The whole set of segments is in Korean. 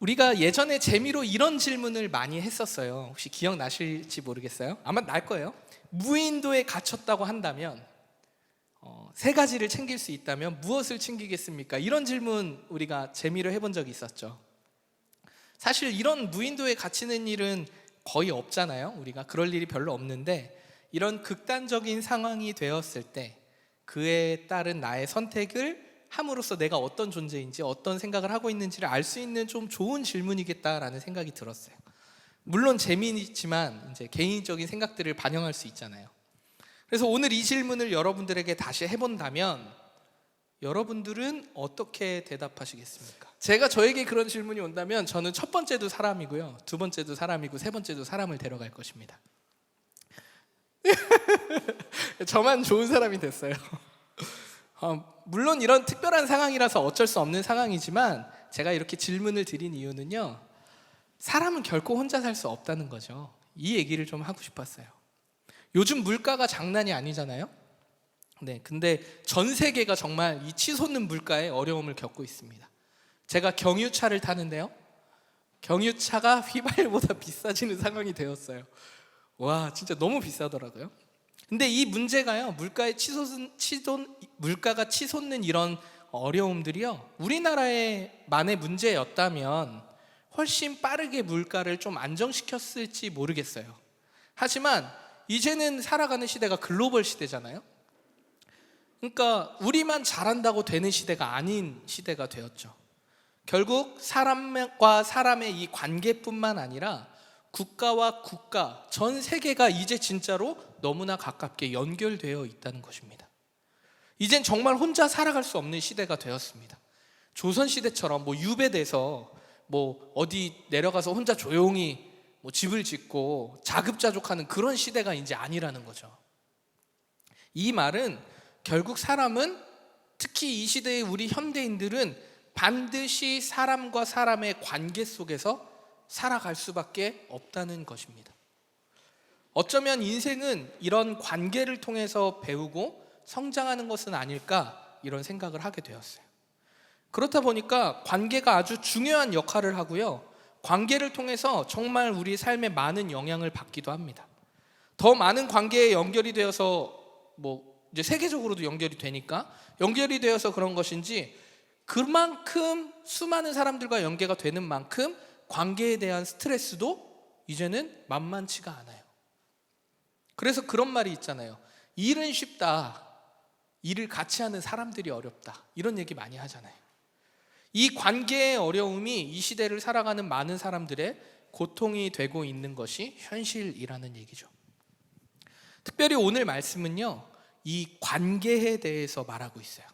우리가 예전에 재미로 이런 질문을 많이 했었어요. 혹시 기억나실지 모르겠어요. 아마 날 거예요. 무인도에 갇혔다고 한다면 세 가지를 챙길 수 있다면 무엇을 챙기겠습니까? 이런 질문 우리가 재미로 해본 적이 있었죠. 사실 이런 무인도에 갇히는 일은 거의 없잖아요. 우리가 그럴 일이 별로 없는데, 이런 극단적인 상황이 되었을 때 그에 따른 나의 선택을 함으로써 내가 어떤 존재인지, 어떤 생각을 하고 있는지를 알 수 있는 좀 좋은 질문이겠다라는 생각이 들었어요. 물론 재미있지만 이제 개인적인 생각들을 반영할 수 있잖아요. 그래서 오늘 이 질문을 여러분들에게 다시 해본다면 여러분들은 어떻게 대답하시겠습니까? 제가 저에게 그런 질문이 온다면 저는 첫 번째도 사람이고요, 두 번째도 사람이고, 세 번째도 사람을 데려갈 것입니다. 저만 좋은 사람이 됐어요. 물론 이런 특별한 상황이라서 어쩔 수 없는 상황이지만, 제가 이렇게 질문을 드린 이유는요, 사람은 결코 혼자 살 수 없다는 거죠. 이 얘기를 좀 하고 싶었어요. 요즘 물가가 장난이 아니잖아요. 네, 근데 전 세계가 정말 이 치솟는 물가에 어려움을 겪고 있습니다. 제가 경유차를 타는데요, 경유차가 휘발유보다 비싸지는 상황이 되었어요. 와, 진짜 너무 비싸더라고요. 근데 이 문제가요, 물가가 치솟는 이런 어려움들이요, 우리나라의 만의 문제였다면 훨씬 빠르게 물가를 좀 안정시켰을지 모르겠어요. 하지만 이제는 살아가는 시대가 글로벌 시대잖아요. 그러니까 우리만 잘한다고 되는 시대가 아닌 시대가 되었죠. 결국 사람과 사람의 이 관계뿐만 아니라 국가와 국가, 전 세계가 이제 진짜로 너무나 가깝게 연결되어 있다는 것입니다. 이젠 정말 혼자 살아갈 수 없는 시대가 되었습니다. 조선시대처럼 유배돼서 어디 내려가서 혼자 조용히 집을 짓고 자급자족하는 그런 시대가 이제 아니라는 거죠. 이 말은 결국 사람은, 특히 이 시대의 우리 현대인들은 반드시 사람과 사람의 관계 속에서 살아갈 수밖에 없다는 것입니다. 어쩌면 인생은 이런 관계를 통해서 배우고 성장하는 것은 아닐까, 이런 생각을 하게 되었어요. 그렇다 보니까 관계가 아주 중요한 역할을 하고요, 관계를 통해서 정말 우리 삶에 많은 영향을 받기도 합니다. 더 많은 관계에 연결이 되어서 이제 세계적으로도 연결이 되니까 연결이 되어서 그런 것인지, 그만큼 수많은 사람들과 연계가 되는 만큼 관계에 대한 스트레스도 이제는 만만치가 않아요. 그래서 그런 말이 있잖아요. 일은 쉽다, 일을 같이 하는 사람들이 어렵다, 이런 얘기 많이 하잖아요. 이 관계의 어려움이 이 시대를 살아가는 많은 사람들의 고통이 되고 있는 것이 현실이라는 얘기죠. 특별히 오늘 말씀은요, 이 관계에 대해서 말하고 있어요.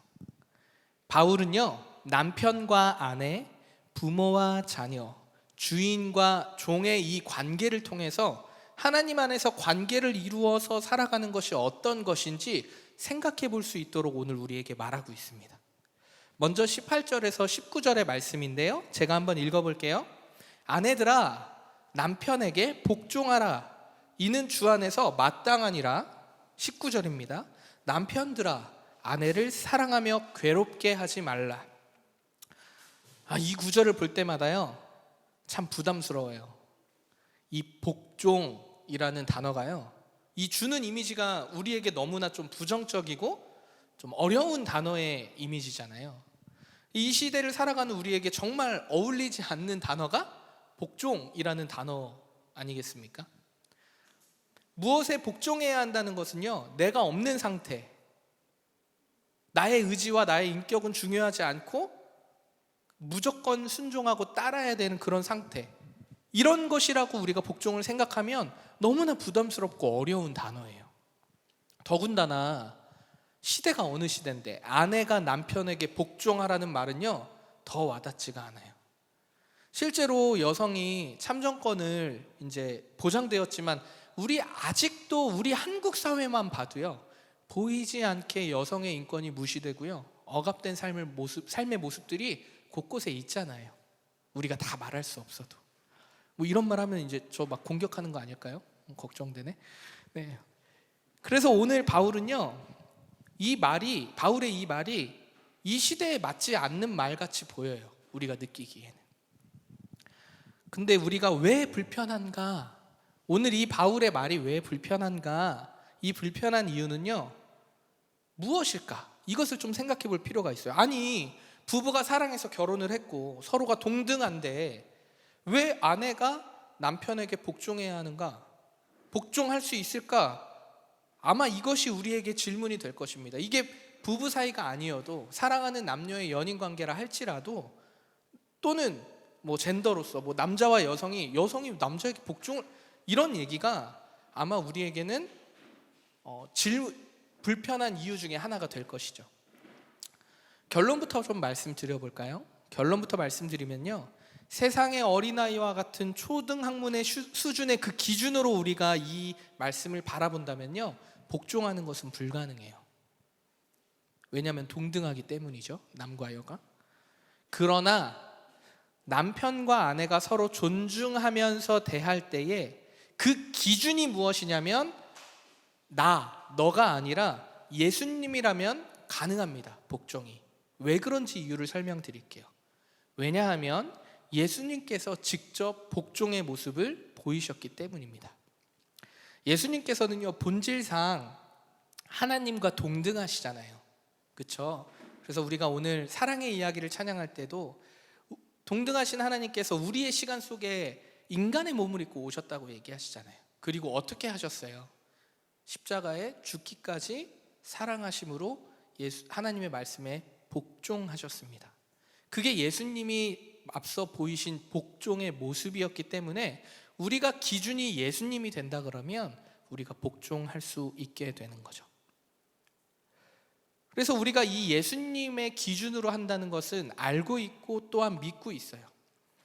바울은요, 남편과 아내, 부모와 자녀, 주인과 종의 이 관계를 통해서 하나님 안에서 관계를 이루어서 살아가는 것이 어떤 것인지 생각해 볼 수 있도록 오늘 우리에게 말하고 있습니다. 먼저 18절에서 19절의 말씀인데요, 제가 한번 읽어볼게요. 아내들아, 남편에게 복종하라. 이는 주 안에서 마땅하니라. 19절입니다. 남편들아, 아내를 사랑하며 괴롭게 하지 말라. 이 구절을 볼 때마다요, 참 부담스러워요. 이 복종이라는 단어가요, 이 주는 이미지가 우리에게 너무나 좀 부정적이고 좀 어려운 단어의 이미지잖아요. 이 시대를 살아가는 우리에게 정말 어울리지 않는 단어가 복종이라는 단어 아니겠습니까? 무엇에 복종해야 한다는 것은요, 내가 없는 상태, 나의 의지와 나의 인격은 중요하지 않고 무조건 순종하고 따라야 되는 그런 상태, 이런 것이라고 우리가 복종을 생각하면 너무나 부담스럽고 어려운 단어예요. 더군다나 시대가 어느 시대인데 아내가 남편에게 복종하라는 말은요, 더 와닿지가 않아요. 실제로 여성이 참정권을 이제 보장되었지만 아직도 우리 한국 사회만 봐도요, 보이지 않게 여성의 인권이 무시되고요, 억압된 삶의 모습들이 곳곳에 있잖아요. 우리가 다 말할 수 없어도. 이런 말 하면 이제 저 막 공격하는 거 아닐까요? 걱정되네. 네. 그래서 오늘 바울은요, 바울의 이 말이 이 시대에 맞지 않는 말 같이 보여요, 우리가 느끼기에는. 근데 우리가 왜 불편한가? 오늘 이 바울의 말이 왜 불편한가? 이 불편한 이유는요, 무엇일까? 이것을 좀 생각해 볼 필요가 있어요. 아니, 부부가 사랑해서 결혼을 했고 서로가 동등한데 왜 아내가 남편에게 복종해야 하는가? 복종할 수 있을까? 아마 이것이 우리에게 질문이 될 것입니다. 이게 부부 사이가 아니어도 사랑하는 남녀의 연인 관계라 할지라도, 또는 뭐 젠더로서 뭐 남자와 여성이 남자에게 복종을, 이런 얘기가 아마 우리에게는 불편한 이유 중에 하나가 될 것이죠. 결론부터 좀 말씀드려볼까요? 결론부터 말씀드리면요, 세상의 어린아이와 같은 초등학문의 수준의 그 기준으로 우리가 이 말씀을 바라본다면요, 복종하는 것은 불가능해요. 왜냐하면 동등하기 때문이죠, 남과 여가. 그러나 남편과 아내가 서로 존중하면서 대할 때에 그 기준이 무엇이냐면, 너가 아니라 예수님이라면 가능합니다, 복종이. 왜 그런지 이유를 설명드릴게요. 왜냐하면 예수님께서 직접 복종의 모습을 보이셨기 때문입니다. 예수님께서는요, 본질상 하나님과 동등하시잖아요. 그렇죠? 그래서 우리가 오늘 사랑의 이야기를 찬양할 때도 동등하신 하나님께서 우리의 시간 속에 인간의 몸을 입고 오셨다고 얘기하시잖아요. 그리고 어떻게 하셨어요? 십자가에 죽기까지 사랑하심으로 하나님의 말씀에 복종하셨습니다. 그게 예수님이 앞서 보이신 복종의 모습이었기 때문에 우리가 기준이 예수님이 된다 그러면 우리가 복종할 수 있게 되는 거죠. 그래서 우리가 이 예수님의 기준으로 한다는 것은 알고 있고 또한 믿고 있어요.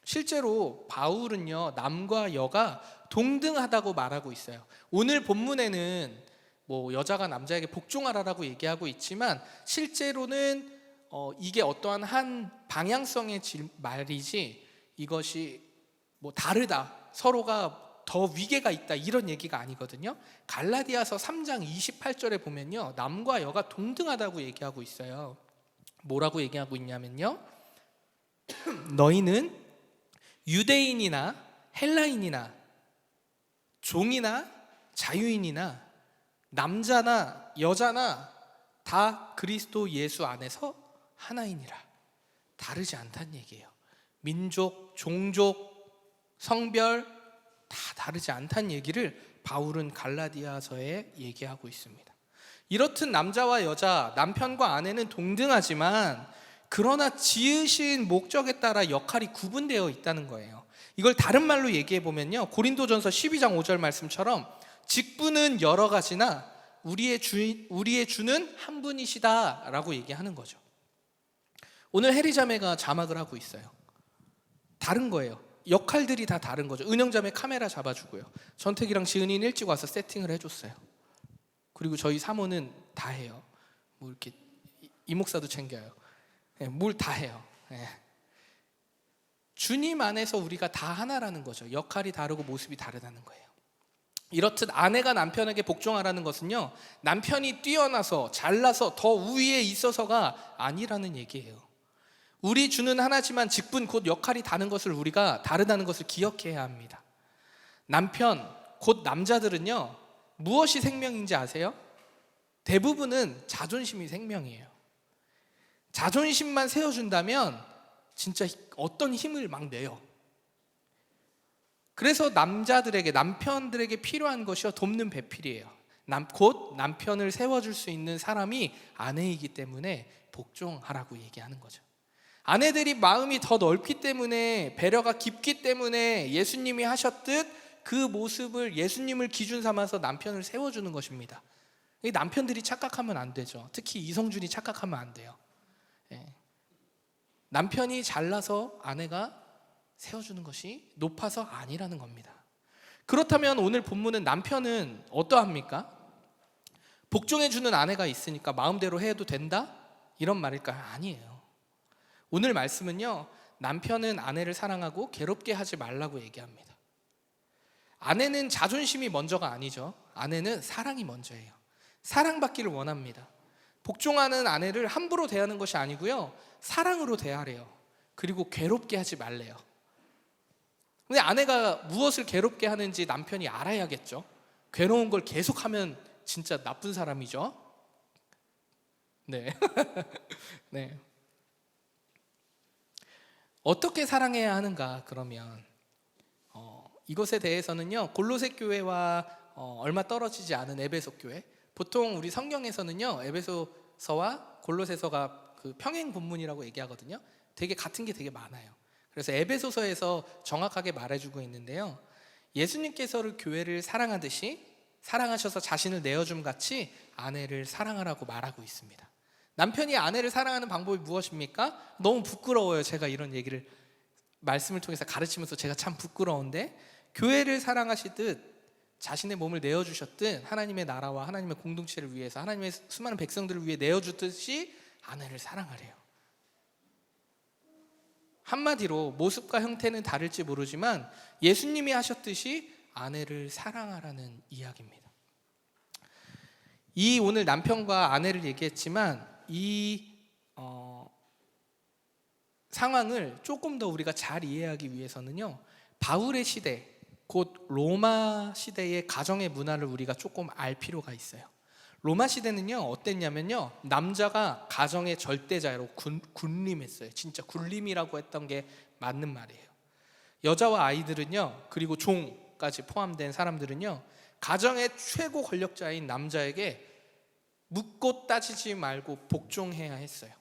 실제로 바울은요, 남과 여가 동등하다고 말하고 있어요. 오늘 본문에는 뭐 여자가 남자에게 복종하라라고 얘기하고 있지만 실제로는 이게 어떠한 한 방향성의 말이지, 이것이 뭐 다르다, 서로가 더 위계가 있다, 이런 얘기가 아니거든요. 갈라디아서 3장 28절에 보면요, 남과 여가 동등하다고 얘기하고 있어요. 뭐라고 얘기하고 있냐면요, 너희는 유대인이나 헬라인이나 종이나 자유인이나 남자나 여자나 다 그리스도 예수 안에서 하나이니라. 다르지 않다는 얘기예요. 민족, 종족, 성별 다 다르지 않다는 얘기를 바울은 갈라디아서에 얘기하고 있습니다. 이렇듯 남자와 여자, 남편과 아내는 동등하지만 그러나 지으신 목적에 따라 역할이 구분되어 있다는 거예요. 이걸 다른 말로 얘기해 보면요, 고린도전서 12장 5절 말씀처럼 직분은 여러 가지나 우리의 주는 한 분이시다라고 얘기하는 거죠. 오늘 해리자매가 자막을 하고 있어요. 다른 거예요. 역할들이 다 다른 거죠. 은영자매 카메라 잡아주고요, 전택이랑 지은이는 일찍 와서 세팅을 해줬어요. 그리고 저희 사모는 다 해요. 뭐 이렇게 이목사도 챙겨요. 뭘 다 해요. 주님 안에서 우리가 다 하나라는 거죠. 역할이 다르고 모습이 다르다는 거예요. 이렇듯 아내가 남편에게 복종하라는 것은요, 남편이 뛰어나서 잘나서 더 우위에 있어서가 아니라는 얘기예요. 우리 주는 하나지만 직분 곧 역할이 다른 것을 우리가 다르다는 것을 기억해야 합니다. 남편 곧 남자들은요, 무엇이 생명인지 아세요? 대부분은 자존심이 생명이에요. 자존심만 세워준다면 진짜 어떤 힘을 막 내요. 그래서 남편들에게 필요한 것이요, 돕는 배필이에요. 곧 남편을 세워줄 수 있는 사람이 아내이기 때문에 복종하라고 얘기하는 거죠. 아내들이 마음이 더 넓기 때문에, 배려가 깊기 때문에 예수님이 하셨듯 그 모습을, 예수님을 기준 삼아서 남편을 세워주는 것입니다. 남편들이 착각하면 안 되죠. 특히 이성준이 착각하면 안 돼요. 남편이 잘나서 아내가 세워주는 것이 높아서 아니라는 겁니다. 그렇다면 오늘 본문은 남편은 어떠합니까? 복종해주는 아내가 있으니까 마음대로 해도 된다? 이런 말일까요? 아니에요. 오늘 말씀은요, 남편은 아내를 사랑하고 괴롭게 하지 말라고 얘기합니다. 아내는 자존심이 먼저가 아니죠. 아내는 사랑이 먼저예요. 사랑받기를 원합니다. 복종하는 아내를 함부로 대하는 것이 아니고요, 사랑으로 대하래요. 그리고 괴롭게 하지 말래요. 근데 아내가 무엇을 괴롭게 하는지 남편이 알아야겠죠. 괴로운 걸 계속하면 진짜 나쁜 사람이죠. 네. 네. 어떻게 사랑해야 하는가 그러면 이것에 대해서는요, 골로새 교회와 얼마 떨어지지 않은 에베소 교회, 보통 우리 성경에서는요 에베소서와 골로새서가 그 평행 본문이라고 얘기하거든요. 되게 같은 게 되게 많아요. 그래서 에베소서에서 정확하게 말해주고 있는데요, 예수님께서를 교회를 사랑하듯이 사랑하셔서 자신을 내어줌 같이 아내를 사랑하라고 말하고 있습니다. 남편이 아내를 사랑하는 방법이 무엇입니까? 너무 부끄러워요. 제가 이런 얘기를 말씀을 통해서 가르치면서 제가 참 부끄러운데, 교회를 사랑하시듯 자신의 몸을 내어주셨듯 하나님의 나라와 하나님의 공동체를 위해서 하나님의 수많은 백성들을 위해 내어주듯이 아내를 사랑하래요. 한마디로 모습과 형태는 다를지 모르지만 예수님이 하셨듯이 아내를 사랑하라는 이야기입니다. 이 오늘 남편과 아내를 얘기했지만 이 상황을 조금 더 우리가 잘 이해하기 위해서는요, 바울의 시대, 곧 로마 시대의 가정의 문화를 우리가 조금 알 필요가 있어요. 로마 시대는요 어땠냐면요, 남자가 가정의 절대자로 군림했어요. 진짜 군림이라고 했던 게 맞는 말이에요. 여자와 아이들은요, 그리고 종까지 포함된 사람들은요, 가정의 최고 권력자인 남자에게 묻고 따지지 말고 복종해야 했어요.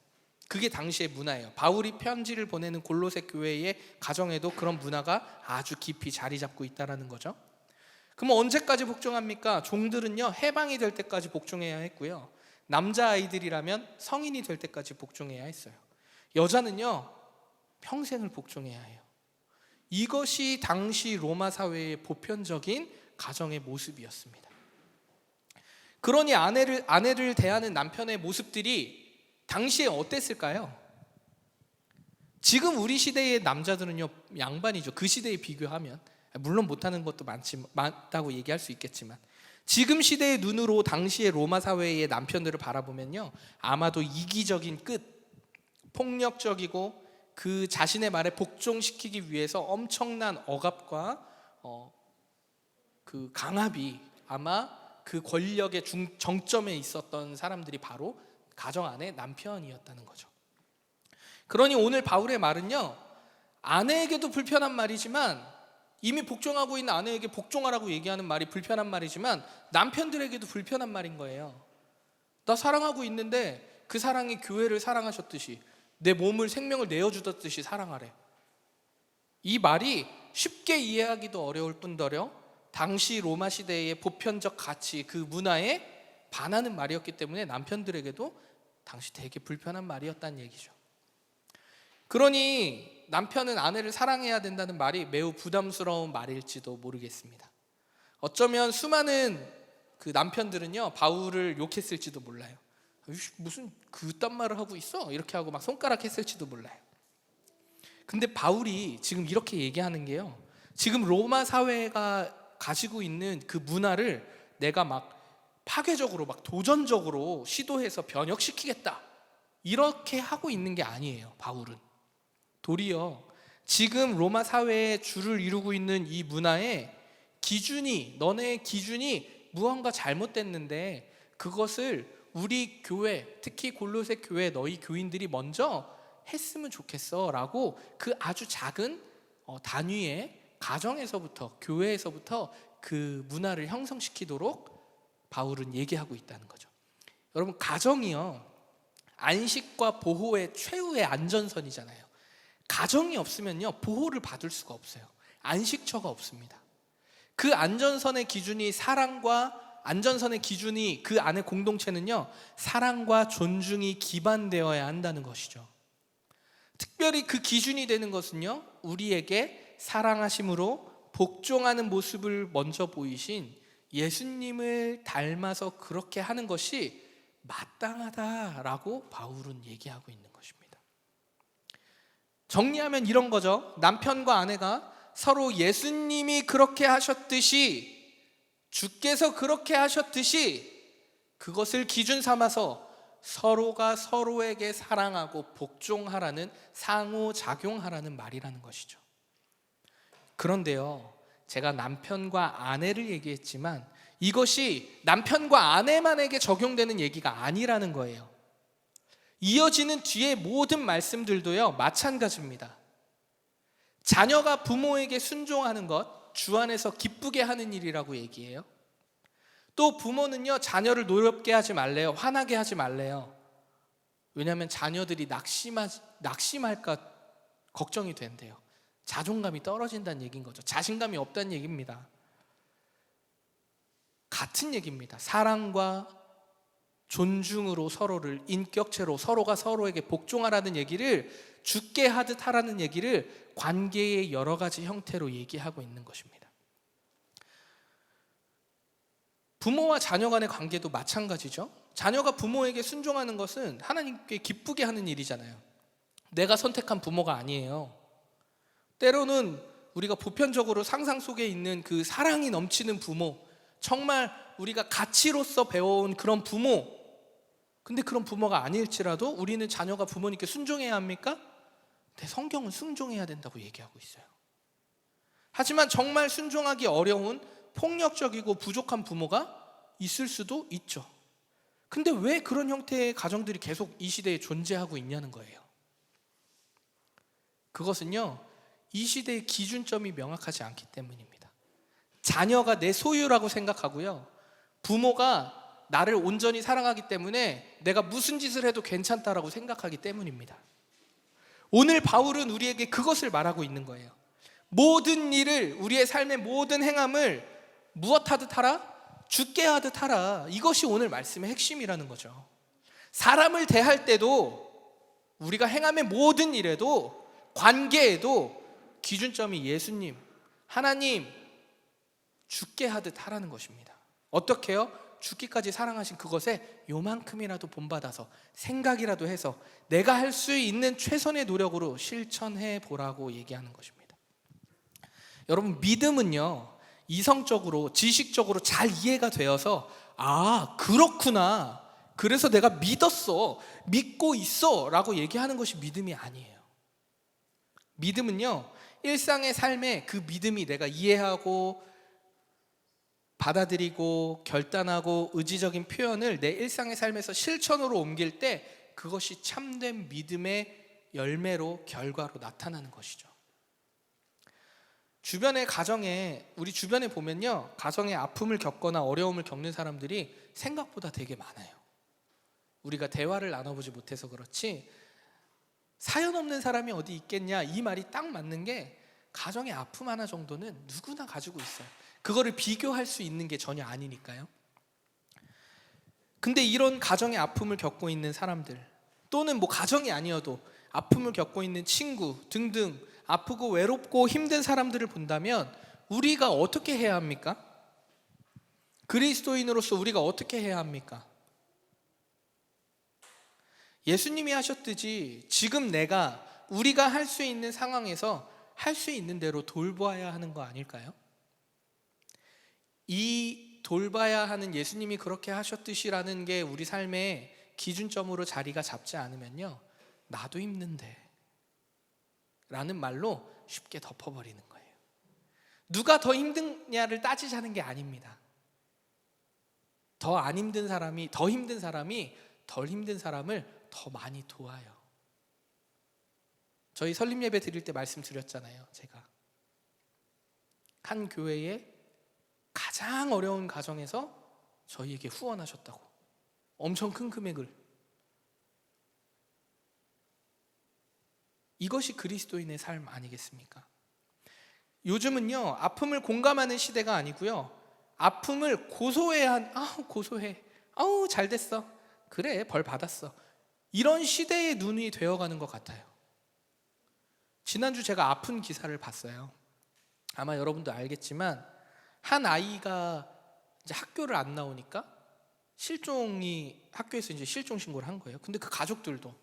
그게 당시의 문화예요. 바울이 편지를 보내는 골로새 교회의 가정에도 그런 문화가 아주 깊이 자리 잡고 있다는 거죠. 그럼 언제까지 복종합니까? 종들은요 해방이 될 때까지 복종해야 했고요, 남자아이들이라면 성인이 될 때까지 복종해야 했어요. 여자는요 평생을 복종해야 해요. 이것이 당시 로마 사회의 보편적인 가정의 모습이었습니다. 그러니 아내를 대하는 남편의 모습들이 당시에 어땠을까요? 지금 우리 시대의 남자들은요 양반이죠. 그 시대에 비교하면. 물론 못하는 것도 많다고 얘기할 수 있겠지만, 지금 시대의 눈으로 당시의 로마 사회의 남편들을 바라보면요, 아마도 이기적인 끝, 폭력적이고 그 자신의 말에 복종시키기 위해서 엄청난 억압과 그 강압이 아마 그 권력의 정점에 있었던 사람들이 바로 가정 안의 남편이었다는 거죠. 그러니 오늘 바울의 말은요, 아내에게도 불편한 말이지만, 이미 복종하고 있는 아내에게 복종하라고 얘기하는 말이 불편한 말이지만 남편들에게도 불편한 말인 거예요. 나 사랑하고 있는데 그 사랑이 교회를 사랑하셨듯이 내 몸을 생명을 내어주듯이 사랑하래. 이 말이 쉽게 이해하기도 어려울 뿐더러 당시 로마 시대의 보편적 가치, 그 문화에 반하는 말이었기 때문에 남편들에게도 당시 되게 불편한 말이었다는 얘기죠. 그러니 남편은 아내를 사랑해야 된다는 말이 매우 부담스러운 말일지도 모르겠습니다. 어쩌면 수많은 그 남편들은요 바울을 욕했을지도 몰라요. 무슨 그딴 말을 하고 있어? 이렇게 하고 막 손가락 했을지도 몰라요. 근데 바울이 지금 이렇게 얘기하는 게요, 지금 로마 사회가 가지고 있는 그 문화를 내가 막 파괴적으로 막 도전적으로 시도해서 변혁시키겠다 이렇게 하고 있는 게 아니에요. 바울은 도리어 지금 로마 사회에 주를 이루고 있는 이 문화의 기준이, 너네의 기준이 무언가 잘못됐는데 그것을 우리 교회, 특히 골로새 교회 너희 교인들이 먼저 했으면 좋겠어 라고 그 아주 작은 단위의 가정에서부터, 교회에서부터 그 문화를 형성시키도록 바울은 얘기하고 있다는 거죠. 여러분, 가정이요 안식과 보호의 최후의 안전선이잖아요. 가정이 없으면요 보호를 받을 수가 없어요. 안식처가 없습니다. 그 안전선의 기준이 안전선의 기준이 그 안에 공동체는요 사랑과 존중이 기반되어야 한다는 것이죠. 특별히 그 기준이 되는 것은요, 우리에게 사랑하심으로 복종하는 모습을 먼저 보이신 예수님을 닮아서 그렇게 하는 것이 마땅하다라고 바울은 얘기하고 있는 것입니다. 정리하면 이런 거죠. 남편과 아내가 서로 예수님이 그렇게 하셨듯이, 주께서 그렇게 하셨듯이 그것을 기준 삼아서 서로가 서로에게 사랑하고 복종하라는, 상호작용하라는 말이라는 것이죠. 그런데요, 제가 남편과 아내를 얘기했지만 이것이 남편과 아내만에게 적용되는 얘기가 아니라는 거예요. 이어지는 뒤에 모든 말씀들도요, 마찬가지입니다. 자녀가 부모에게 순종하는 것, 주 안에서 기쁘게 하는 일이라고 얘기해요. 또 부모는요, 자녀를 노엽게 하지 말래요. 화나게 하지 말래요. 왜냐하면 자녀들이 낙심할까 걱정이 된대요. 자존감이 떨어진다는 얘기인 거죠. 자신감이 없다는 얘기입니다. 같은 얘기입니다. 사랑과 존중으로 서로를, 인격체로 서로가 서로에게 복종하라는 얘기를, 죽게 하듯 하라는 얘기를 관계의 여러 가지 형태로 얘기하고 있는 것입니다. 부모와 자녀 간의 관계도 마찬가지죠. 자녀가 부모에게 순종하는 것은 하나님께 기쁘게 하는 일이잖아요. 내가 선택한 부모가 아니에요. 때로는 우리가 보편적으로 상상 속에 있는 그 사랑이 넘치는 부모, 정말 우리가 가치로서 배워온 그런 부모, 근데 그런 부모가 아닐지라도 우리는 자녀가 부모님께 순종해야 합니까? 네, 성경은 순종해야 된다고 얘기하고 있어요. 하지만 정말 순종하기 어려운 폭력적이고 부족한 부모가 있을 수도 있죠. 근데 왜 그런 형태의 가정들이 계속 이 시대에 존재하고 있냐는 거예요. 그것은요, 이 시대의 기준점이 명확하지 않기 때문입니다. 자녀가 내 소유라고 생각하고요, 부모가 나를 온전히 사랑하기 때문에 내가 무슨 짓을 해도 괜찮다라고 생각하기 때문입니다. 오늘 바울은 우리에게 그것을 말하고 있는 거예요. 모든 일을, 우리의 삶의 모든 행함을 무엇하듯 하라? 죽게 하듯 하라. 이것이 오늘 말씀의 핵심이라는 거죠. 사람을 대할 때도, 우리가 행함의 모든 일에도, 관계에도 기준점이 예수님, 하나님, 죽게 하듯 하라는 것입니다. 어떻게 해요? 죽기까지 사랑하신 그것에 요만큼이라도 본받아서, 생각이라도 해서 내가 할 수 있는 최선의 노력으로 실천해 보라고 얘기하는 것입니다. 여러분, 믿음은요, 이성적으로, 지식적으로 잘 이해가 되어서, 아, 그렇구나, 그래서 내가 믿었어, 믿고 있어 라고 얘기하는 것이 믿음이 아니에요. 믿음은요, 일상의 삶에 그 믿음이 내가 이해하고 받아들이고 결단하고 의지적인 표현을 내 일상의 삶에서 실천으로 옮길 때 그것이 참된 믿음의 열매로, 결과로 나타나는 것이죠. 주변의 가정에, 우리 주변에 보면요, 가정의 아픔을 겪거나 어려움을 겪는 사람들이 생각보다 되게 많아요. 우리가 대화를 나눠보지 못해서 그렇지, 사연 없는 사람이 어디 있겠냐, 이 말이 딱 맞는 게, 가정의 아픔 하나 정도는 누구나 가지고 있어요. 그거를 비교할 수 있는 게 전혀 아니니까요. 근데 이런 가정의 아픔을 겪고 있는 사람들, 또는 뭐 가정이 아니어도 아픔을 겪고 있는 친구 등등 아프고 외롭고 힘든 사람들을 본다면 우리가 어떻게 해야 합니까? 그리스도인으로서 우리가 어떻게 해야 합니까? 예수님이 하셨듯이 지금 우리가 할 수 있는 상황에서 할 수 있는 대로 돌보아야 하는 거 아닐까요? 이 돌봐야 하는, 예수님이 그렇게 하셨듯이라는 게 우리 삶의 기준점으로 자리가 잡지 않으면요, 나도 힘든데 라는 말로 쉽게 덮어버리는 거예요. 누가 더 힘드냐를 따지자는 게 아닙니다. 더 힘든 사람이 덜 힘든 사람을 더 많이 도와요. 저희 설립 예배 드릴 때 말씀드렸잖아요. 제가 한 교회에 가장 어려운 가정에서 저희에게 후원하셨다고, 엄청 큰 금액을. 이것이 그리스도인의 삶 아니겠습니까? 요즘은요, 아픔을 공감하는 시대가 아니고요, 아픔을 고소해, 아우 잘 됐어, 그래 벌 받았어, 이런 시대의 눈이 되어가는 것 같아요. 지난주 제가 아픈 기사를 봤어요. 아마 여러분도 알겠지만 한 아이가 이제 학교를 안 나오니까 학교에서 이제 실종 신고를 한 거예요. 근데 그 가족들도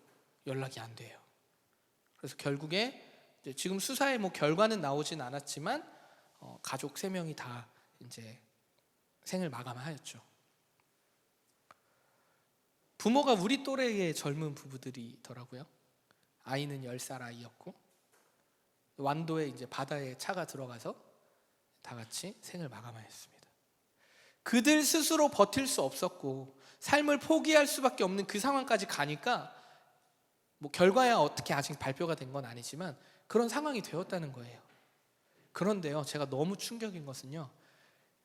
연락이 안 돼요. 그래서 결국에 이제 지금 수사의 뭐 결과는 나오진 않았지만 가족 3명이 다 이제 생을 마감하였죠. 부모가 우리 또래의 젊은 부부들이더라고요. 아이는 10살 아이였고, 완도에 이제 바다에 차가 들어가서 다 같이 생을 마감하였습니다. 그들 스스로 버틸 수 없었고 삶을 포기할 수밖에 없는 그 상황까지 가니까 뭐 결과야 어떻게 아직 발표가 된 건 아니지만 그런 상황이 되었다는 거예요. 그런데요, 제가 너무 충격인 것은요,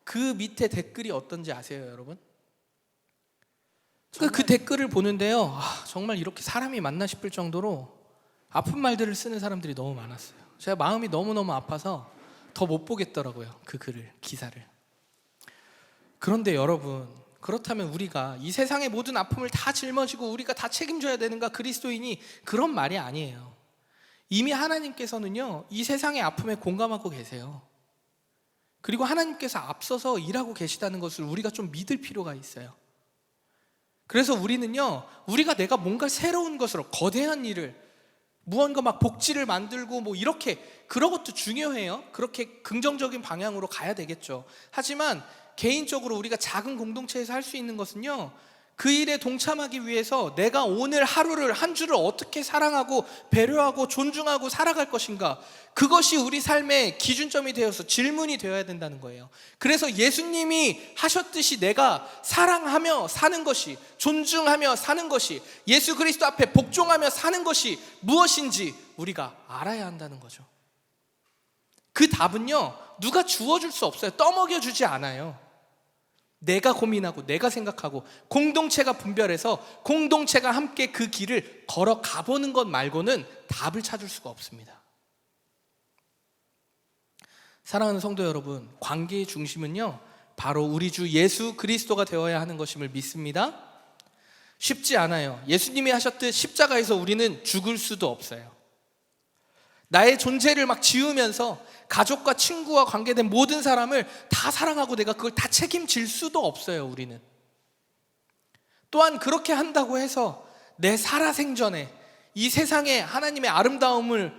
그 밑에 댓글이 어떤지 아세요, 여러분? 그 댓글을 보는데요, 정말 이렇게 사람이 맞나 싶을 정도로 아픈 말들을 쓰는 사람들이 너무 많았어요. 제가 마음이 너무너무 아파서 더 못 보겠더라고요, 그 글을, 기사를. 그런데 여러분, 그렇다면 우리가 이 세상의 모든 아픔을 다 짊어지고 우리가 다 책임져야 되는가? 그리스도인이 그런 말이 아니에요. 이미 하나님께서는요, 이 세상의 아픔에 공감하고 계세요. 그리고 하나님께서 앞서서 일하고 계시다는 것을 우리가 좀 믿을 필요가 있어요. 그래서 우리는요, 우리가 내가 뭔가 새로운 것으로 거대한 일을, 무언가 막 복지를 만들고 뭐 이렇게, 그런 것도 중요해요. 그렇게 긍정적인 방향으로 가야 되겠죠. 하지만 개인적으로 우리가 작은 공동체에서 할 수 있는 것은요, 그 일에 동참하기 위해서 내가 오늘 하루를, 한 주를 어떻게 사랑하고 배려하고 존중하고 살아갈 것인가, 그것이 우리 삶의 기준점이 되어서 질문이 되어야 된다는 거예요. 그래서 예수님이 하셨듯이 내가 사랑하며 사는 것이, 존중하며 사는 것이, 예수 그리스도 앞에 복종하며 사는 것이 무엇인지 우리가 알아야 한다는 거죠. 그 답은요, 누가 주어줄 수 없어요. 떠먹여주지 않아요. 내가 고민하고 내가 생각하고 공동체가 분별해서 공동체가 함께 그 길을 걸어가 보는 것 말고는 답을 찾을 수가 없습니다. 사랑하는 성도 여러분, 관계의 중심은요, 바로 우리 주 예수 그리스도가 되어야 하는 것임을 믿습니다. 쉽지 않아요. 예수님이 하셨듯 십자가에서 우리는 죽을 수도 없어요. 나의 존재를 막 지우면서 가족과 친구와 관계된 모든 사람을 다 사랑하고 내가 그걸 다 책임질 수도 없어요, 우리는. 또한 그렇게 한다고 해서 내 살아생전에 이 세상에 하나님의 아름다움을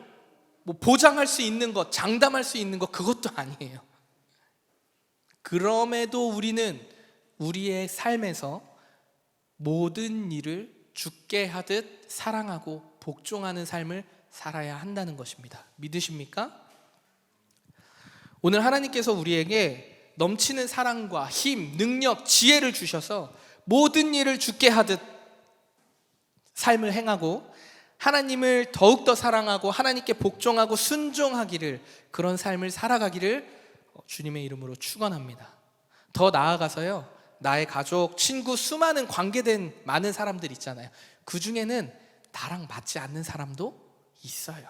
뭐 보장할 수 있는 것, 장담할 수 있는 것, 그것도 아니에요. 그럼에도 우리는 우리의 삶에서 모든 일을 죽게 하듯 사랑하고 복종하는 삶을 살아야 한다는 것입니다. 믿으십니까? 오늘 하나님께서 우리에게 넘치는 사랑과 힘, 능력, 지혜를 주셔서 모든 일을 죽게 하듯 삶을 행하고 하나님을 더욱더 사랑하고 하나님께 복종하고 순종하기를, 그런 삶을 살아가기를 주님의 이름으로 축원합니다. 더 나아가서요, 나의 가족, 친구, 수많은 관계된 많은 사람들 있잖아요. 그 중에는 나랑 맞지 않는 사람도 있어요.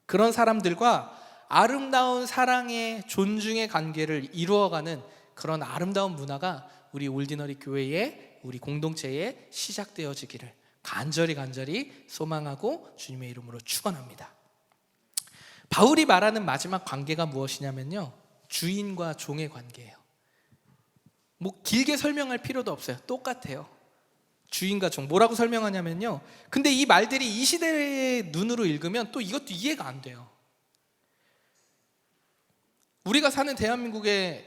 그런 사람들과 아름다운 사랑의, 존중의 관계를 이루어가는 그런 아름다운 문화가 우리 올디너리 교회에, 우리 공동체에 시작되어지기를 간절히 소망하고 주님의 이름으로 축원합니다. 바울이 말하는 마지막 관계가 무엇이냐면요, 주인과 종의 관계예요. 뭐 길게 설명할 필요도 없어요. 똑같아요. 주인과 종, 뭐라고 설명하냐면요, 근데 이 말들이 이 시대의 눈으로 읽으면 또 이것도 이해가 안 돼요. 우리가 사는 대한민국에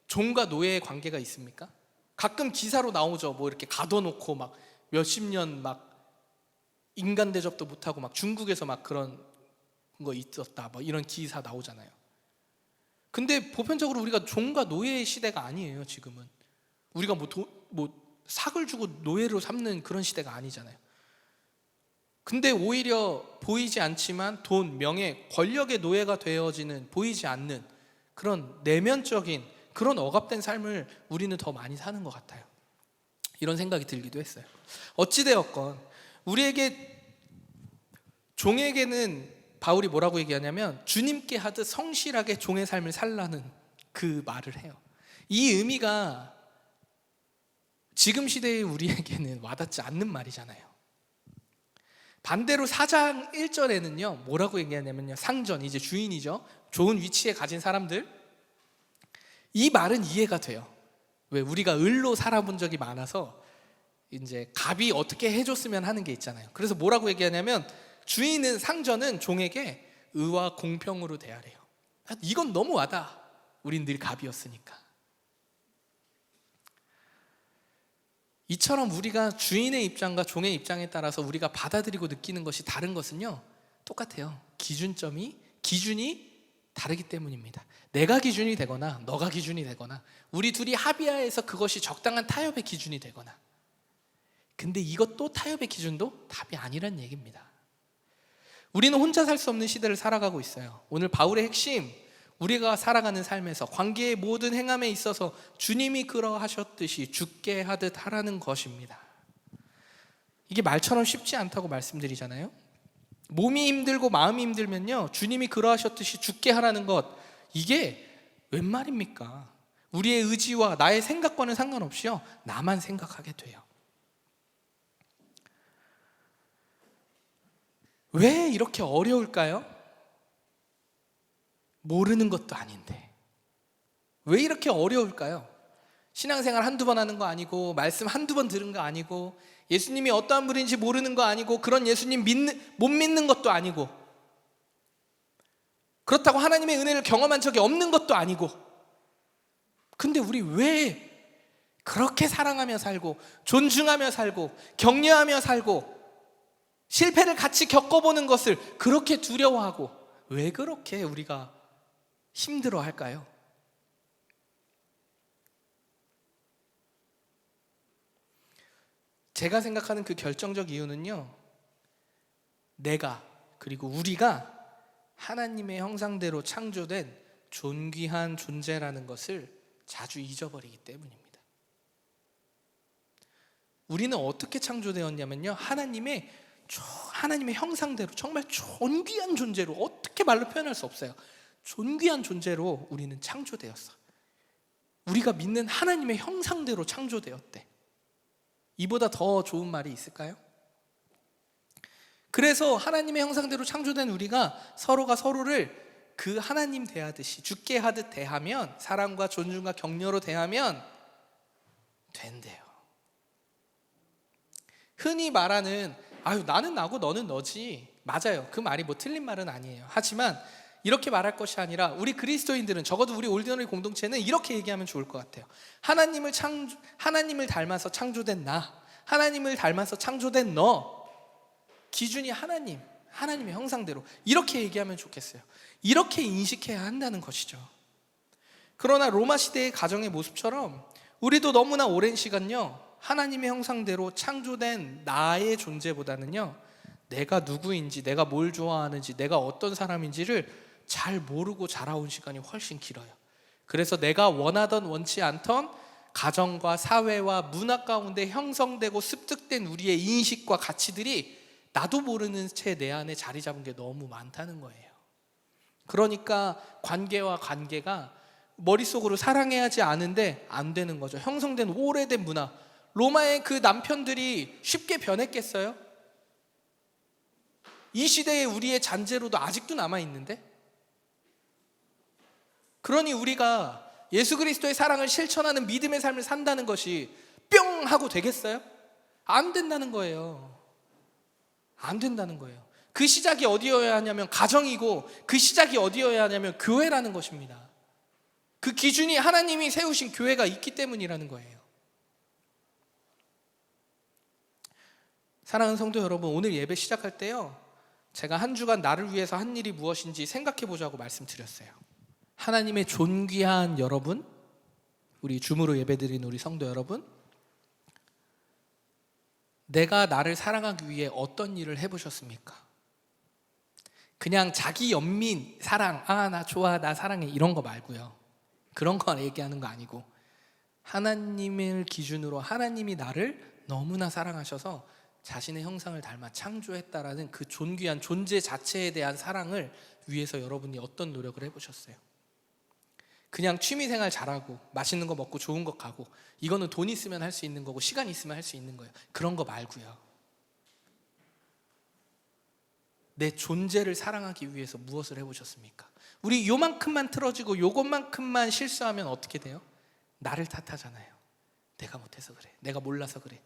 종과 노예의 관계가 있습니까? 가끔 기사로 나오죠. 뭐 이렇게 가둬놓고 막 몇십 년 막 인간 대접도 못하고 막 중국에서 막 그런 거 있었다, 뭐 이런 기사 나오잖아요. 근데 보편적으로 우리가 종과 노예의 시대가 아니에요. 지금은 우리가 뭐 삭을 주고 노예로 삼는 그런 시대가 아니잖아요. 근데 오히려 보이지 않지만 돈, 명예, 권력의 노예가 되어지는, 보이지 않는 그런 내면적인 그런 억압된 삶을 우리는 더 많이 사는 것 같아요. 이런 생각이 들기도 했어요. 어찌되었건 우리에게, 종에게는 바울이 뭐라고 얘기하냐면 주님께 하듯 성실하게 종의 삶을 살라는 그 말을 해요. 이 의미가 지금 시대의 우리에게는 와닿지 않는 말이잖아요. 반대로 4장 1절에는요 뭐라고 얘기하냐면요, 상전, 이제 주인이죠, 좋은 위치에 가진 사람들, 이 말은 이해가 돼요. 왜? 우리가 을로 살아본 적이 많아서 이제 갑이 어떻게 해줬으면 하는 게 있잖아요. 그래서 뭐라고 얘기하냐면 주인은, 상전은 종에게 의와 공평으로 대하래요. 이건 너무 와닿아. 우린 늘 갑이었으니까. 이처럼 우리가 주인의 입장과 종의 입장에 따라서 우리가 받아들이고 느끼는 것이 다른 것은요, 똑같아요. 기준이 다르기 때문입니다. 내가 기준이 되거나 너가 기준이 되거나 우리 둘이 합의하에서 그것이 적당한 타협의 기준이 되거나, 근데 이것도 타협의 기준도 답이 아니란 얘기입니다. 우리는 혼자 살 수 없는 시대를 살아가고 있어요. 오늘 바울의 핵심, 우리가 살아가는 삶에서 관계의 모든 행함에 있어서 주님이 그러하셨듯이 죽게 하듯 하라는 것입니다. 이게 말처럼 쉽지 않다고 말씀드리잖아요. 몸이 힘들고 마음이 힘들면요, 주님이 그러하셨듯이 죽게 하라는 것, 이게 웬 말입니까? 우리의 의지와 나의 생각과는 상관없이요, 나만 생각하게 돼요. 왜 이렇게 어려울까요? 모르는 것도 아닌데 왜 이렇게 어려울까요? 신앙생활 한두 번 하는 거 아니고, 말씀 한두 번 들은 거 아니고, 예수님이 어떠한 분인지 모르는 거 아니고, 그런 예수님 못 믿는 것도 아니고, 그렇다고 하나님의 은혜를 경험한 적이 없는 것도 아니고, 근데 우리 왜 그렇게 사랑하며 살고 존중하며 살고 격려하며 살고 실패를 같이 겪어보는 것을 그렇게 두려워하고, 왜 그렇게 우리가 힘들어 할까요? 제가 생각하는 그 결정적 이유는요, 내가, 그리고 우리가 하나님의 형상대로 창조된 존귀한 존재라는 것을 자주 잊어버리기 때문입니다. 우리는 어떻게 창조되었냐면요, 하나님의 형상대로 정말 존귀한 존재로, 어떻게 말로 표현할 수 없어요. 존귀한 존재로 우리는 창조되었어. 우리가 믿는 하나님의 형상대로 창조되었대. 이보다 더 좋은 말이 있을까요? 그래서 하나님의 형상대로 창조된 우리가 서로가 서로를 그 하나님 대하듯이, 죽게 하듯 대하면, 사랑과 존중과 격려로 대하면 된대요. 흔히 말하는 나는 나고 너는 너지, 맞아요. 그 말이 뭐 틀린 말은 아니에요. 하지만 이렇게 말할 것이 아니라, 우리 그리스도인들은, 적어도 우리 올디너리 공동체는 이렇게 얘기하면 좋을 것 같아요. 하나님을 닮아서 창조된 나, 하나님을 닮아서 창조된 너, 기준이 하나님의 형상대로, 이렇게 얘기하면 좋겠어요. 이렇게 인식해야 한다는 것이죠. 그러나 로마 시대의 가정의 모습처럼 우리도 너무나 오랜 시간요, 하나님의 형상대로 창조된 나의 존재보다는요, 내가 누구인지, 내가 뭘 좋아하는지, 내가 어떤 사람인지를 잘 모르고 자라온 시간이 훨씬 길어요. 그래서 내가 원하던 원치 않던 가정과 사회와 문화 가운데 형성되고 습득된 우리의 인식과 가치들이 나도 모르는 채 내 안에 자리 잡은 게 너무 많다는 거예요. 그러니까 관계가 머릿속으로 사랑해야지 않은데 안 되는 거죠. 형성된 오래된 문화. 로마의 그 남편들이 쉽게 변했겠어요? 이 시대에 우리의 잔재로도 아직도 남아있는데? 그러니 우리가 예수 그리스도의 사랑을 실천하는 믿음의 삶을 산다는 것이 뿅 하고 되겠어요? 안 된다는 거예요. 안 된다는 거예요. 그 시작이 어디여야 하냐면 가정이고, 그 시작이 어디여야 하냐면 교회라는 것입니다. 그 기준이 하나님이 세우신 교회가 있기 때문이라는 거예요. 사랑하는 성도 여러분, 오늘 예배 시작할 때요, 제가 한 주간 나를 위해서 한 일이 무엇인지 생각해 보자고 말씀드렸어요. 하나님의 존귀한 여러분, 우리 줌으로 예배드린 우리 성도 여러분, 내가 나를 사랑하기 위해 어떤 일을 해보셨습니까? 그냥 자기 연민 사랑, 나 좋아, 나 사랑해, 이런 거 말고요. 그런 거 얘기하는 거 아니고, 하나님을 기준으로 하나님이 나를 너무나 사랑하셔서 자신의 형상을 닮아 창조했다라는 그 존귀한 존재 자체에 대한 사랑을 위해서 여러분이 어떤 노력을 해보셨어요? 그냥 취미생활 잘하고 맛있는 거 먹고 좋은 거 가고, 이거는 돈 있으면 할 수 있는 거고 시간 있으면 할 수 있는 거예요. 그런 거 말고요. 내 존재를 사랑하기 위해서 무엇을 해보셨습니까? 우리 요만큼만 틀어지고 요것만큼만 실수하면 어떻게 돼요? 나를 탓하잖아요. 내가 못해서 그래, 내가 몰라서 그래,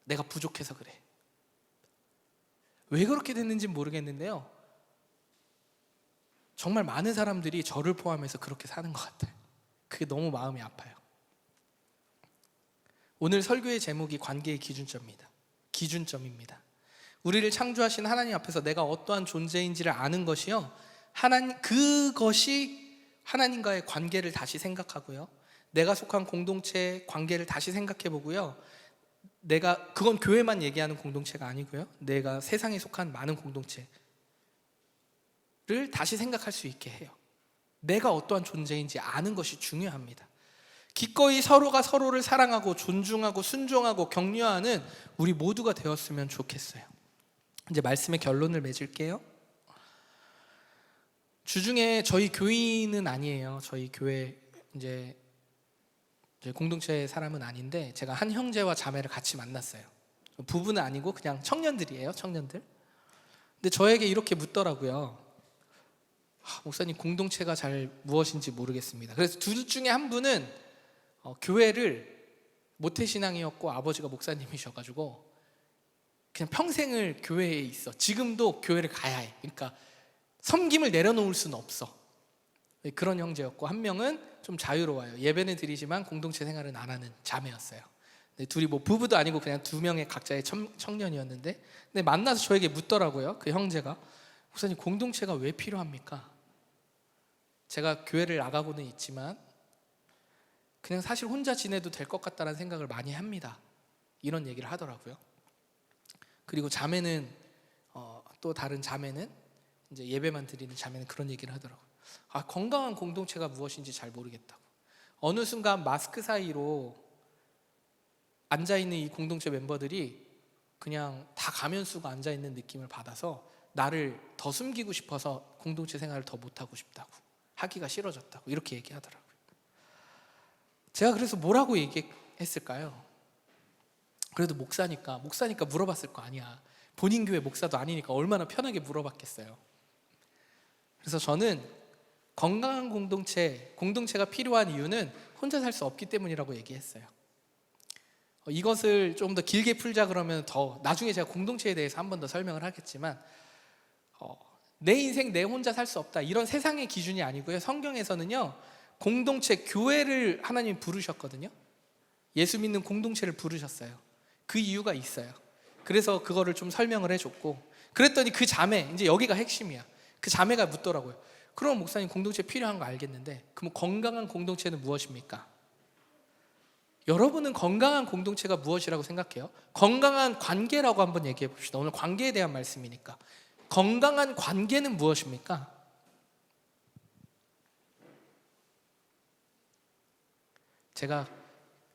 내가 부족해서 그래. 왜 그렇게 됐는지는 모르겠는데요, 정말 많은 사람들이 저를 포함해서 그렇게 사는 것 같아요. 그게 너무 마음이 아파요. 오늘 설교의 제목이 관계의 기준점입니다. 우리를 창조하신 하나님 앞에서 내가 어떠한 존재인지를 아는 것이요, 그것이 하나님과의 관계를 다시 생각하고요, 내가 속한 공동체의 관계를 다시 생각해 보고요, 그건 교회만 얘기하는 공동체가 아니고요, 내가 세상에 속한 많은 공동체를 다시 생각할 수 있게 해요. 내가 어떠한 존재인지 아는 것이 중요합니다. 기꺼이 서로가 서로를 사랑하고 존중하고 순종하고 격려하는 우리 모두가 되었으면 좋겠어요. 이제 말씀의 결론을 맺을게요. 주중에 저희 교인은 아니에요. 저희 교회 이제 공동체 사람은 아닌데, 제가 한 형제와 자매를 같이 만났어요. 부부는 아니고 그냥 청년들이에요, 청년들. 근데 저에게 이렇게 묻더라고요. 목사님, 공동체가 잘 무엇인지 모르겠습니다. 그래서 둘 중에 한 분은 교회를 모태신앙이었고 아버지가 목사님이셔가지고 그냥 평생을 교회에 있어. 지금도 교회를 가야 해. 그러니까 섬김을 내려놓을 수는 없어. 그런 형제였고, 한 명은 좀 자유로워요. 예배는 드리지만 공동체 생활은 안 하는 자매였어요. 둘이 뭐 부부도 아니고 그냥 두 명의 각자의 청년이었는데, 근데 만나서 저에게 묻더라고요. 그 형제가, 목사님, 공동체가 왜 필요합니까? 제가 교회를 나가고는 있지만 그냥 사실 혼자 지내도 될 것 같다는 생각을 많이 합니다. 이런 얘기를 하더라고요. 그리고 자매는 또 다른 자매는, 이제 예배만 드리는 자매는 그런 얘기를 하더라고요. 건강한 공동체가 무엇인지 잘 모르겠다고. 어느 순간 마스크 사이로 앉아있는 이 공동체 멤버들이 그냥 다 가면 쓰고 앉아있는 느낌을 받아서 나를 더 숨기고 싶어서 공동체 생활을 더 못하고 싶다고, 하기가 싫어졌다고, 이렇게 얘기하더라고요. 제가 그래서 뭐라고 얘기했을까요? 그래도 목사니까 물어봤을 거 아니야. 본인 교회 목사도 아니니까 얼마나 편하게 물어봤겠어요. 그래서 저는 건강한 공동체가 필요한 이유는 혼자 살 수 없기 때문이라고 얘기했어요. 이것을 좀 더 길게 풀자 그러면 더 나중에 제가 공동체에 대해서 한 번 더 설명을 하겠지만, 내 인생 내 혼자 살 수 없다, 이런 세상의 기준이 아니고요, 성경에서는요, 공동체, 교회를 하나님이 부르셨거든요. 예수 믿는 공동체를 부르셨어요. 그 이유가 있어요. 그래서 그거를 좀 설명을 해줬고, 그랬더니 그 자매, 이제 여기가 핵심이야. 그 자매가 묻더라고요. 그럼 목사님, 공동체 필요한 거 알겠는데 그럼 건강한 공동체는 무엇입니까? 여러분은 건강한 공동체가 무엇이라고 생각해요? 건강한 관계라고 한번 얘기해 봅시다. 오늘 관계에 대한 말씀이니까. 건강한 관계는 무엇입니까? 제가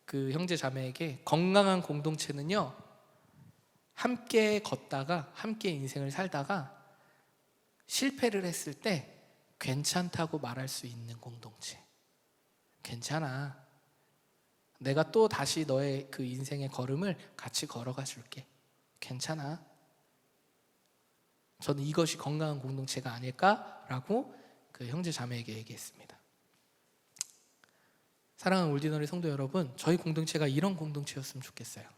그 형제 자매에게 건강한 공동체는요, 함께 걷다가 함께 인생을 살다가 실패를 했을 때 괜찮다고 말할 수 있는 공동체. 괜찮아, 내가 또 다시 너의 그 인생의 걸음을 같이 걸어가 줄게. 괜찮아. 저는 이것이 건강한 공동체가 아닐까라고 그 형제 자매에게 얘기했습니다. 사랑하는 올디너리 성도 여러분, 저희 공동체가 이런 공동체였으면 좋겠어요.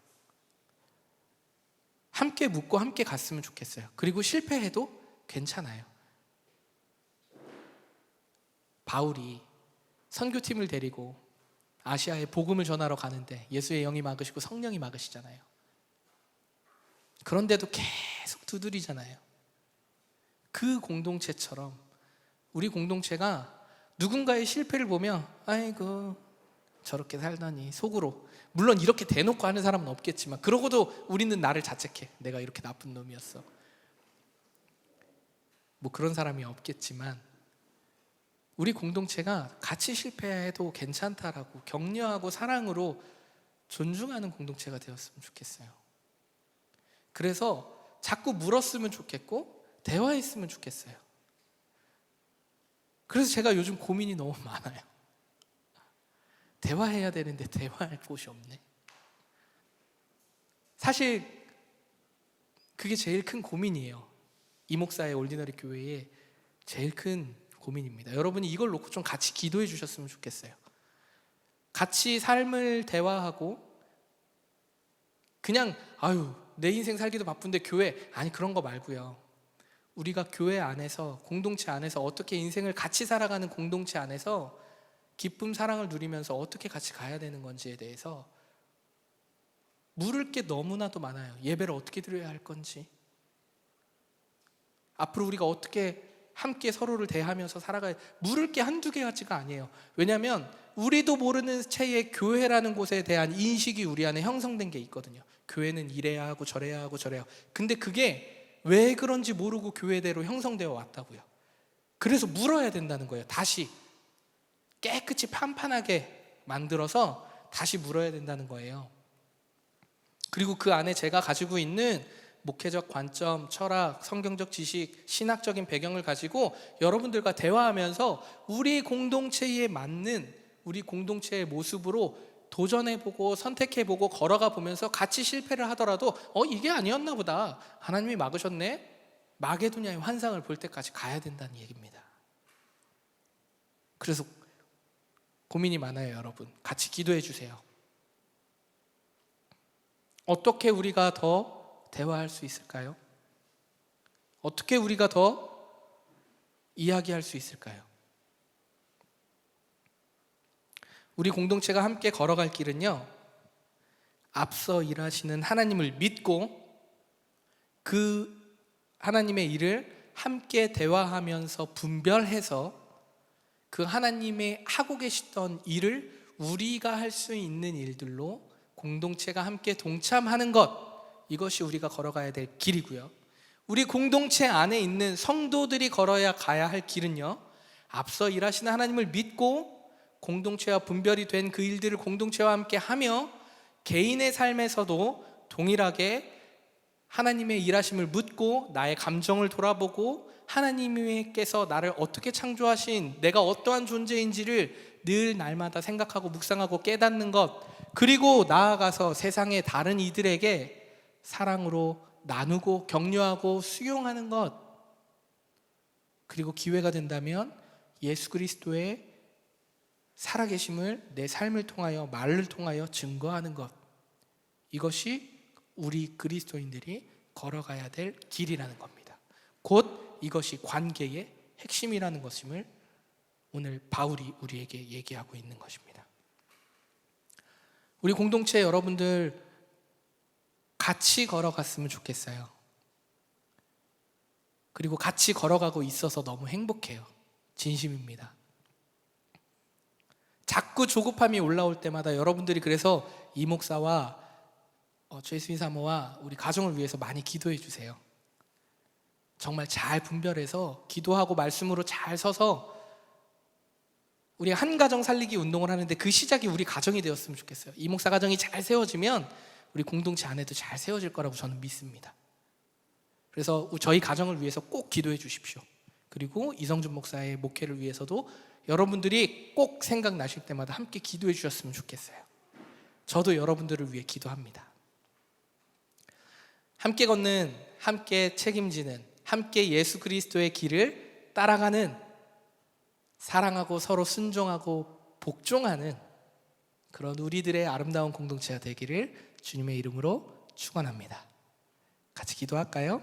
함께 묻고 함께 갔으면 좋겠어요. 그리고 실패해도 괜찮아요. 바울이 선교팀을 데리고 아시아에 복음을 전하러 가는데 예수의 영이 막으시고 성령이 막으시잖아요. 그런데도 계속 두드리잖아요. 그 공동체처럼 우리 공동체가 누군가의 실패를 보며 아이고 저렇게 살다니, 속으로, 물론 이렇게 대놓고 하는 사람은 없겠지만 그러고도 우리는 나를 자책해. 내가 이렇게 나쁜 놈이었어. 뭐 그런 사람이 없겠지만 우리 공동체가 같이 실패해도 괜찮다라고 격려하고 사랑으로 존중하는 공동체가 되었으면 좋겠어요. 그래서 자꾸 물었으면 좋겠고 대화했으면 좋겠어요. 그래서 제가 요즘 고민이 너무 많아요. 대화해야 되는데 대화할 곳이 없네. 사실 그게 제일 큰 고민이에요. 이 목사의 올디너리 교회의 제일 큰 고민입니다. 여러분이 이걸 놓고 좀 같이 기도해 주셨으면 좋겠어요. 같이 삶을 대화하고 그냥 내 인생 살기도 바쁜데 교회, 아니 그런 거 말고요. 우리가 교회 안에서, 공동체 안에서 어떻게 인생을 같이 살아가는 공동체 안에서 기쁨, 사랑을 누리면서 어떻게 같이 가야 되는 건지에 대해서 물을 게 너무나도 많아요. 예배를 어떻게 드려야 할 건지, 앞으로 우리가 어떻게 함께 서로를 대하면서 살아가야, 물을 게 한두 개가지가 아니에요. 왜냐하면 우리도 모르는 채의 교회라는 곳에 대한 인식이 우리 안에 형성된 게 있거든요. 교회는 이래야 하고 저래야 하고 저래야 하고. 근데 그게 왜 그런지 모르고 교회대로 형성되어 왔다고요. 그래서 물어야 된다는 거예요. 다시 깨끗이 판판하게 만들어서 다시 물어야 된다는 거예요. 그리고 그 안에 제가 가지고 있는 목회적 관점, 철학, 성경적 지식, 신학적인 배경을 가지고 여러분들과 대화하면서 우리 공동체에 맞는 우리 공동체의 모습으로 도전해보고 선택해보고 걸어가 보면서 같이 실패를 하더라도 이게 아니었나 보다, 하나님이 막으셨네, 마게도냐의 환상을 볼 때까지 가야 된다는 얘기입니다. 그래서 고민이 많아요. 여러분 같이 기도해 주세요. 어떻게 우리가 더 대화할 수 있을까요? 어떻게 우리가 더 이야기할 수 있을까요? 우리 공동체가 함께 걸어갈 길은요, 앞서 일하시는 하나님을 믿고 그 하나님의 일을 함께 대화하면서 분별해서 그 하나님의 하고 계시던 일을 우리가 할 수 있는 일들로 공동체가 함께 동참하는 것, 이것이 우리가 걸어가야 될 길이고요. 우리 공동체 안에 있는 성도들이 걸어야 가야 할 길은요, 앞서 일하시는 하나님을 믿고 공동체와 분별이 된 그 일들을 공동체와 함께 하며 개인의 삶에서도 동일하게 하나님의 일하심을 묻고 나의 감정을 돌아보고 하나님께서 나를 어떻게 창조하신, 내가 어떠한 존재인지를 늘 날마다 생각하고 묵상하고 깨닫는 것, 그리고 나아가서 세상의 다른 이들에게 사랑으로 나누고 격려하고 수용하는 것, 그리고 기회가 된다면 예수 그리스도의 살아계심을 내 삶을 통하여, 말을 통하여 증거하는 것, 이것이 우리 그리스도인들이 걸어가야 될 길이라는 겁니다. 곧 이것이 관계의 핵심이라는 것임을 오늘 바울이 우리에게 얘기하고 있는 것입니다. 우리 공동체 여러분들 같이 걸어갔으면 좋겠어요. 그리고 같이 걸어가고 있어서 너무 행복해요. 진심입니다. 자꾸 조급함이 올라올 때마다 여러분들이 그래서 이 목사와 최수인 사모와 우리 가정을 위해서 많이 기도해 주세요. 정말 잘 분별해서 기도하고 말씀으로 잘 서서 우리 한 가정 살리기 운동을 하는데 그 시작이 우리 가정이 되었으면 좋겠어요. 이 목사 가정이 잘 세워지면 우리 공동체 안에도 잘 세워질 거라고 저는 믿습니다. 그래서 저희 가정을 위해서 꼭 기도해 주십시오. 그리고 이성준 목사의 목회를 위해서도 여러분들이 꼭 생각나실 때마다 함께 기도해 주셨으면 좋겠어요. 저도 여러분들을 위해 기도합니다. 함께 걷는, 함께 책임지는, 함께 예수 그리스도의 길을 따라가는, 사랑하고 서로 순종하고 복종하는 그런 우리들의 아름다운 공동체가 되기를 주님의 이름으로 축원합니다. 같이 기도할까요?